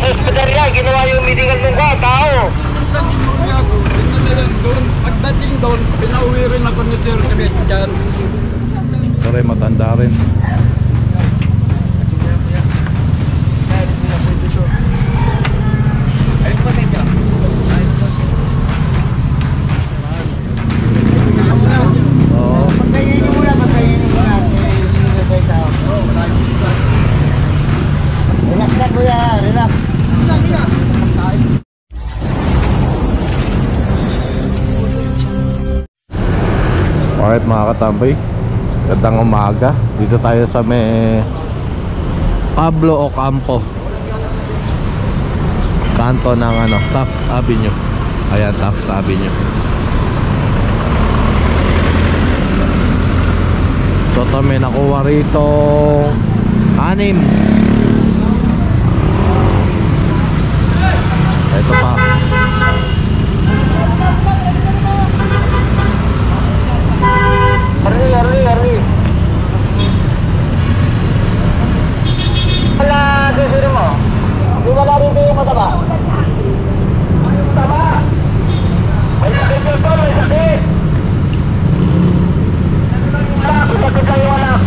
hospital niya, ginawa yung medical ng tao. Saan yung gago? Tingnan na lang doon. Pagdating doon, pinauwi rin ako ni Sir Kenneth dyan. Sorry, matanda rin. Relax na kuya, relax. Alright mga katambay, gandang umaga. Dito tayo sa may Pablo Ocampo, kanto ng Taft Avenue. Ayan, Taft Avenue. So ito may nakuha rito 6. Ito pa. Arli. Wala, sisiri mo. Di wala rito yung mataba. Tama. May sakit yun to, may sakit. Sakit kayo anak.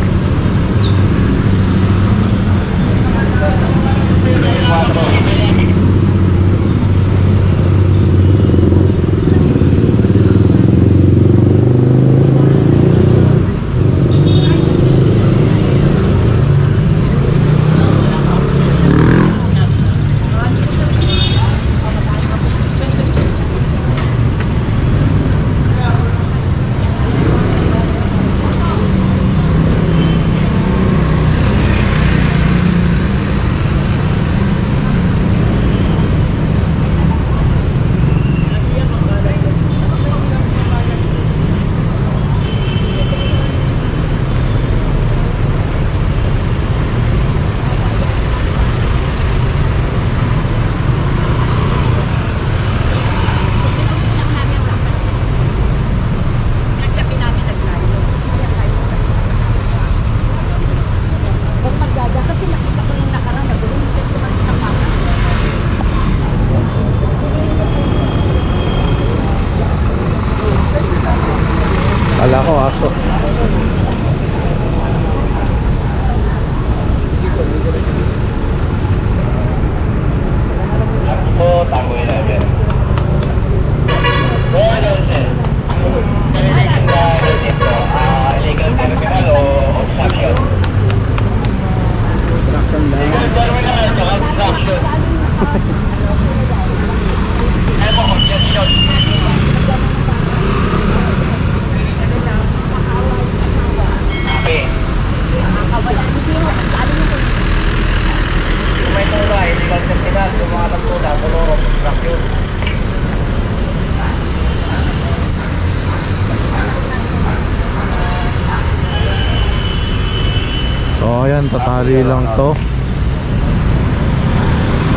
Kala ko aso. Tango 11. Well, sir. Illegal terminal o obstruction? Illegal terminal at obstruction. Ano po, congestion? Okay. Kung may tula, illegal terminal, kung mga tagtula, tulong obstruction. So ayan, tatali lang to.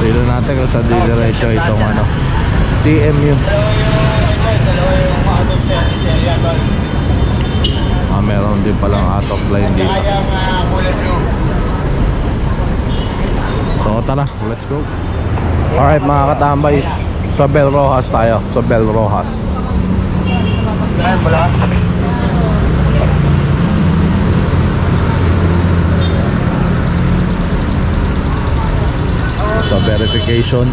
Dito natin kung sa diretso itong TMU. Meron din palang out of line dito. So tara, let's go. Alright mga katambay, sa Bel Rojas tayo. Sa Bel Rojas. So verification.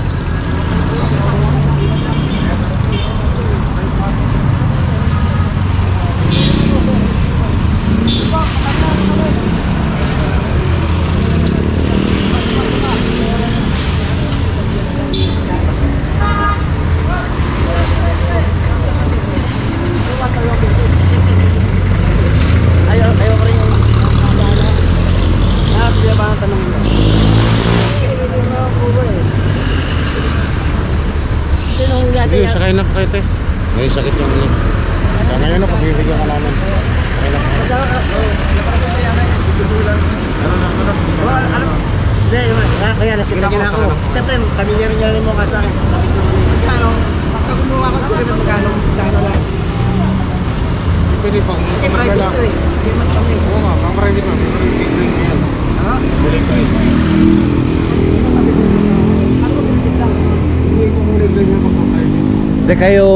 Sige, sakay na po kayo, te. May sakit yung ulit. Sa ngayon na, pagbibigyan ka namin. Sakay na po. Kaya nasigilagin ako. Siyempre, pamilya rin niya mo ka sa akin. Kano, pagka kumuha ka ko, magkano lang. Pwede pang Hindi, private ito eh. Hindi man kami. Oo nga, pang private mo. Ha? Bulik ko eh. Hindi kayo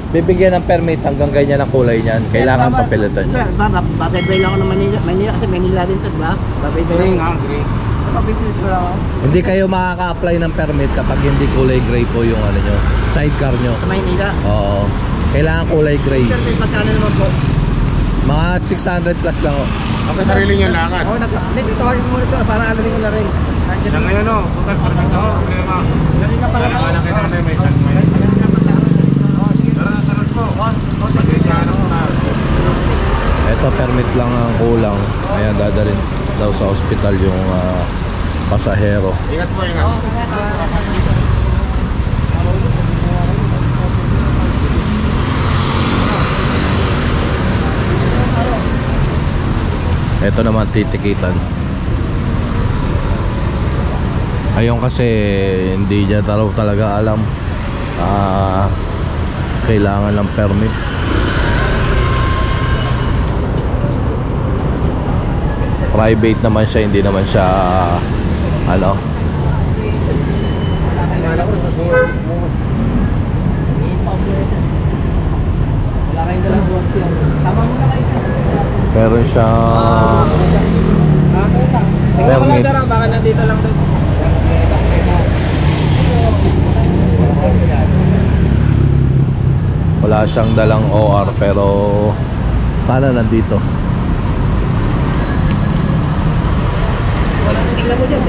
bibigyan ng permit hanggang ganyan ang kulay niyan. Kailangan papilitan niyo. Babaybay lang ako ng Manila. Manila kasi Manila din to, diba? Babaybay Gray lang. nga, gray. Papipilit ko lang ako. Hindi kayo makaka-apply ng permit kapag hindi kulay gray po yung ano nyo, sidecar nyo. Sa Manila. Oo. Kailangan kulay gray. Sir, may magkano naman po? Mga 600 plus lang. Oh. Ang sarili niya lakad. Oo, hindi, tawagin mo muna ito para alamin ko na rin. Sa ngayon o, total permit ako. Problema. Galing ka pala Wala ako. na kailangan may isang may. Tara na, sarap po. Pag-isyahan ako na. Ito permit lang ang kulang. Ayan, dadalhin daw sa ospital yung pasahero. Ingat po, ingat. Ito naman titikitan. Ayun kasi hindi niya talaga alam. Kailangan ng permit. Private naman siya, hindi naman siya ano. Wala kayong dalang buwan siya. Tama mo na kayo siya. Meron siya permit. Baka nandito lang doon. Wala siyang dalang OR pero sana nandito. Tingnan mo dyan.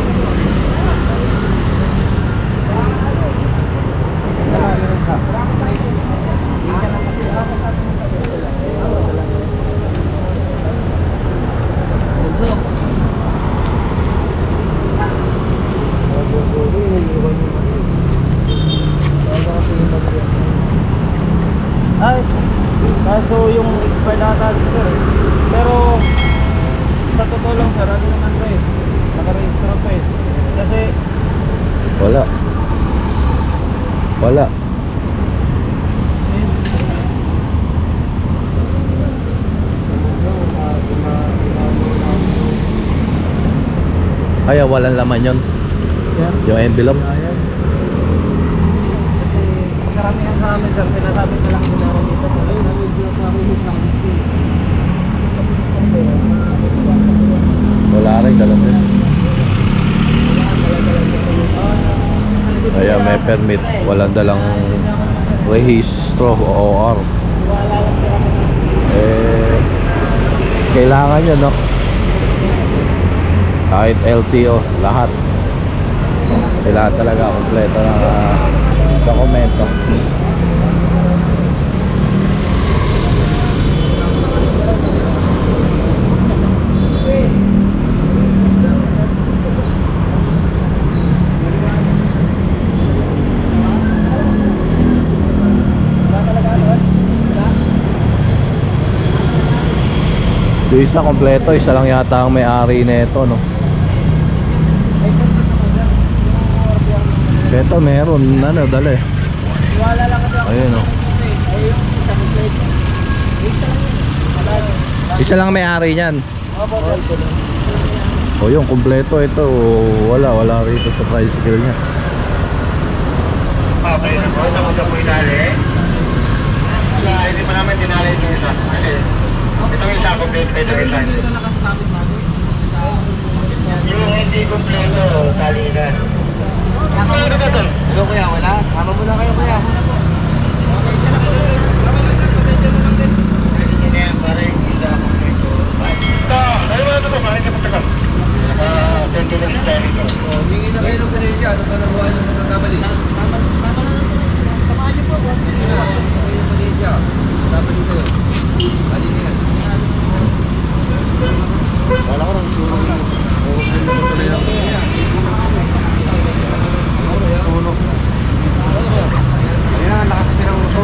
Ay, kaso yung expired ata sir. Pero sa totoo lang sir, ano naman to eh, nakarehistro pa eh. Kasi Wala. Kaya walang laman yun. Yung envelope. ayan. Kasi karamihan sa amin sir, sinasabi ko lang din ako dito. Ayun, medyo sa amin lang dito. Wala rin, dalang din. Kaya may permit, walang dalang rehistro o OR. Kailangan yun, no? Kahit LTO, lahat. Kailangan talaga kompleto ng dokumento. Yung isa kompleto, isa lang yata ang may-ari nito, no? Ito meron, ano, dala eh. Wala lang kasi ako. Ayun, no? Ayun, isa complete. Isa lang may-ari niyan. Opo, O yung kompleto ito, wala rito sa tricycle niya. Okay, nasa mo po inali. Hindi pa namin dinali yung isa. Kasi itong isa, complete kayo ng isa. Yung hindi kompleto, tali na. Ano ka to? Hello kuya, wala? Tama mo na kayo kuya. Hindi yan, parang hindi na kompleto. Ano ba ito ba? Bakit niya pagtagal? Thank you na si Danny. Hingi na kayo ng sarili. Ano pa nabuha ng magkakamali? Samahan niyo po. Hingi ng sarili. Dapat dito. Bali na yan. Wala ko lang sunog lang. Oo, sunog ko tuloy lang. Sunog. Ayun, lakas kasi ng uso.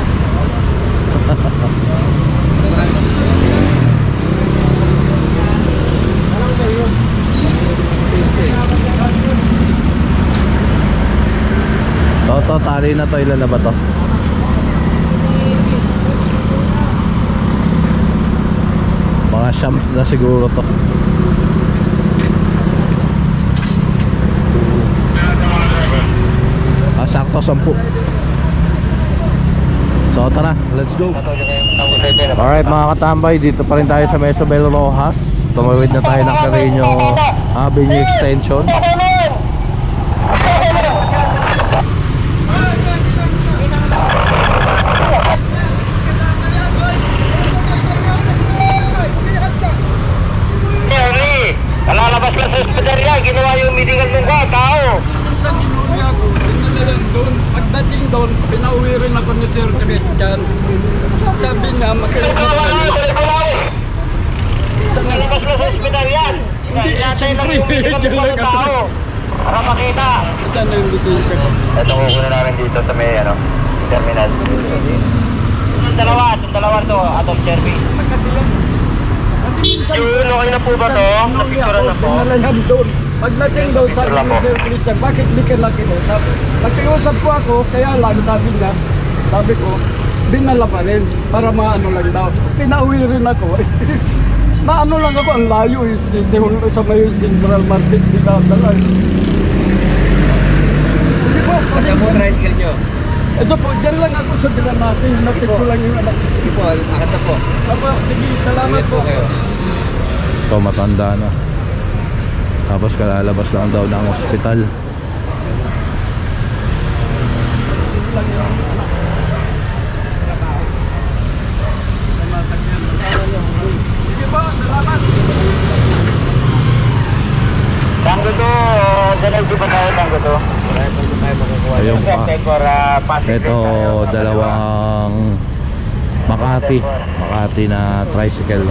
To, tali na to. Ilan na ba to? Mga shams na siguro to. Sakto 10. So tara, let's go. Alright mga katambay, dito pa rin tayo sa Mesobel Rojas. Tumawid na tayo ng Carreño Avenue Extension. Kalalabas lang sa hospital yan, ginawa yung medical ng tao. Sa inuwi ako, tingnan na lang doon. Pagdating doon, pinauwi rin ako ni Sir Christian. Sabi niya, Kalalabas lang sa hospital yan. Hindi, siyempre, dyan lang ako. Para makita. Saan na yung lisensya ko? Ito kukunin namin dito sa may terminal. Yung dalawa to, Atom Cherby. Yung okay na po ba to? Napicturan na po? Dinala yan doon. Pagdating daw sabi ni Sir Christian, bakit di ka laki doon? Nagkiusap po ako, kaya lang sabi ko, dinala pa rin para maano lang daw. Pinauwi rin ako. Naano lang ako, ang layo eh. Hindi ko sa may Central Market, di na dala eh. Hindi po, kasi Saan po tricycle nyo? ito po, dyan lang ako sa Dilamasi. Napit ko lang yung anak. Hindi po, akit na po. Apo, sige, salamat Ingat po. po kayo. So matanda na. Tapos kalalabas lang daw ng ospital. Sige po, salamat. Tango to, dalawa pa tayo tango to. Ayun pa. Ito dalawang Makati na tricycle.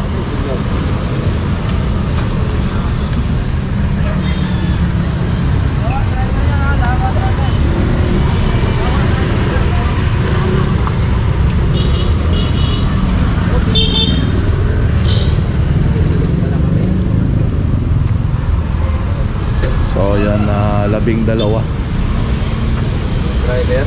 So yan, 12. Driver.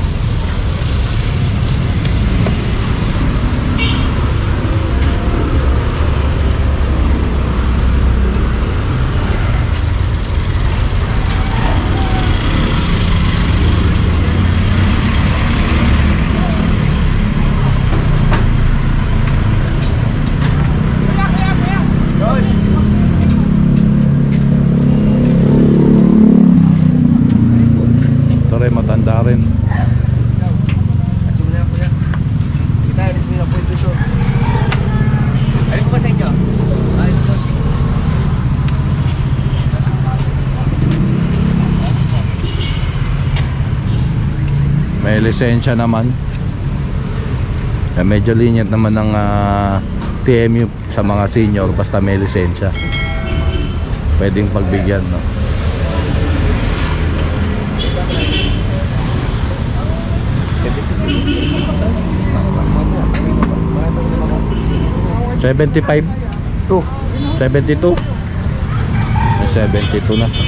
Ito rin, matanda rin. Kasi mo na po yan. Kita, alis mo na po ito siya. Alis po ba sa inyo? Alis po. May lisensya naman. Medyo linyat naman ng TMU sa mga senior basta may lisensya. Pwedeng pagbigyan, no? $75? 72? May 72 na. Bakit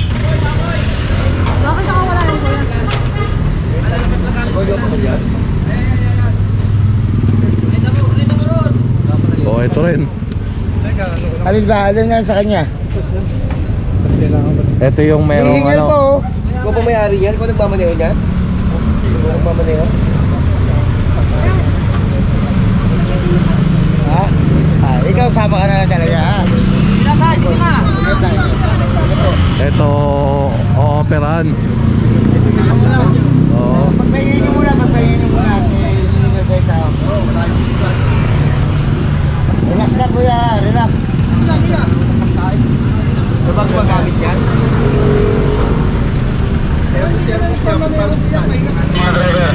nakawala lang ko yan? O, ito rin. Alin ba? Alin yan sa kanya? Ito yung merong Hihingal ano. po. Ikaw po may-ari yan? Ikaw nagmamaneho yan? Ikaw nagmamaneho? Ha? Ikaw sama ka na lang talaga ha? Ito, ooperahan. Oo. Pagpahingin nyo muna. Relax na kuya, relax. Sa bag ba gamit yan? Mga driver.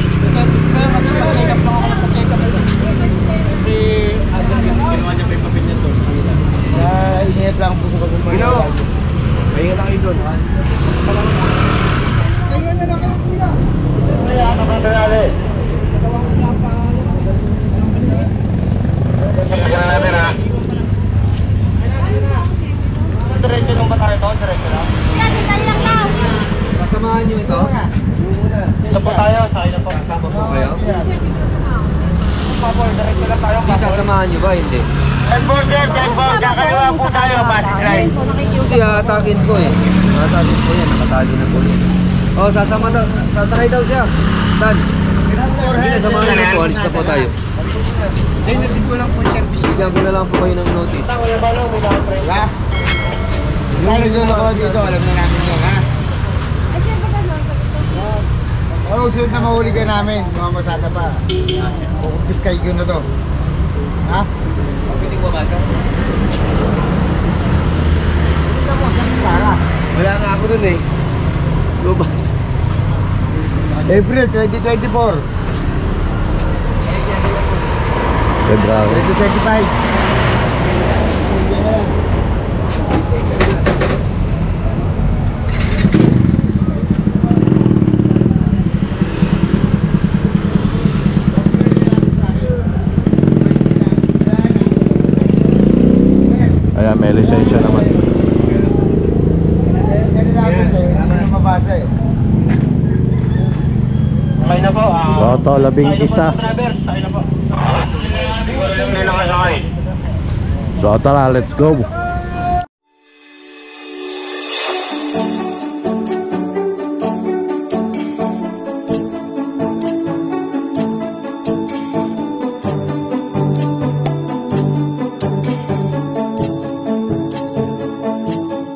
Ingat lang po sa pagpapahingin. Pino! Pahinga lang kayo doon. Sige na natin ha. Diretso nung ba tayo to? Diretso lang. Kasamahan nyo ito? Ito po tayo, sa ilo po. Kasama po kayo? Diretso lang tayo. Hindi sasamahan nyo ba? Hindi. Checkpoint, kakaliwa po tayo, basic line. Hindi, atagin ko eh. Atagin ko yan, nakatagi na po yun. Oh, sasama daw. Sasakay daw siya. Saan? Samahan na po, alis na po tayo. Ay, natin ko lang po service. Bigyan ko na lang po kayo ng notice. Ha? Kung nagdulog ako dito, alam na namin yun, ha? Ano susunod na mahuli ka namin, mga masada pa. Kukumpiskay ko na to. Ha? Pwede ko mabasa? Para. Wala nga ako dun eh. Lubas. April 2024. February. 2025. Ayan, may lisensya naman. Mabasa eh. Okay na po. Loto, 11. Driver, tayo na po. So tara, let's go.